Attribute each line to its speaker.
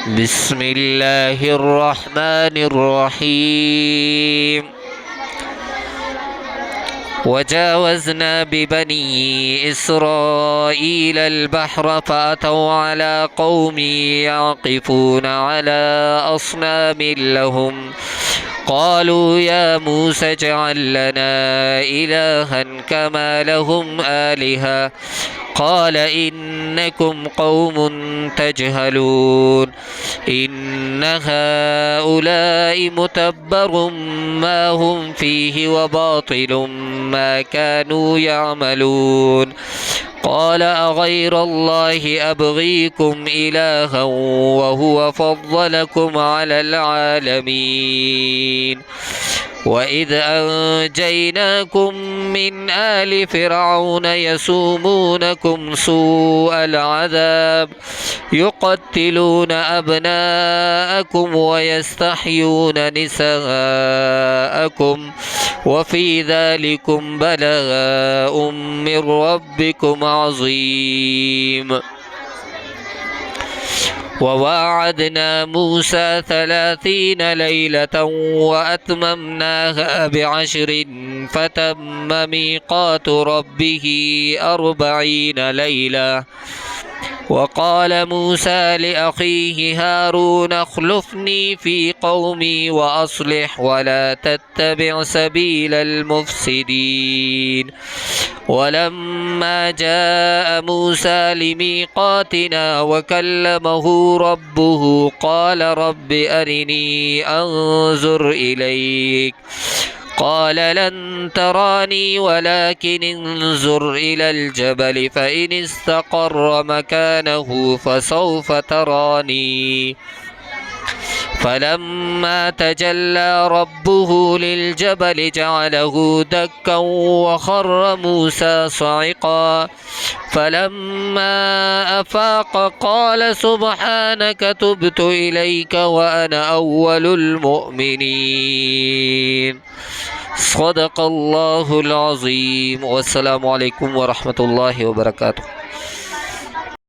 Speaker 1: بسم الله الرحمن الرحيم. وجاوزنا ببني إسرائيل البحر فأتوا على قوم يعقفون على أصنام لهم قالوا يا موسى اجعل لنا إلها كما لهم آلهة قال إنكم قوم تجهلون إن هؤلاء متبر ما هم فيه وباطل ما كانوا يعملون قال أغير الله أبغيكم إلها وهو فضلكم على العالمين وإذ أنجيناكم من آل فرعون يسومونكم سوء العذاب يقتلون أبناءكم ويستحيون نساءكم وفي ذلكم بلاء من ربكم عظيم. وواعدنا موسى 30 ليلة وأتممناها ب10 فتم ميقات ربه 40 ليلة. وقال موسى لأخيه هارون اخلفني في قومي وأصلح ولا تتبع سبيل المفسدين. ولما جاء موسى لميقاتنا وكلمه ربه قال رب أرني أنظر إليك قال لن تراني ولكن انظر إلى الجبل فإن استقر مكانه فسوف تراني. فلما تجلى ربه للجبل جعله دكا وخر موسى صعقا فلما أفاق قال سبحانك تبت إليك وأنا أول المؤمنين. صدق الله العظيم. والسلام عليكم ورحمة الله وبركاته.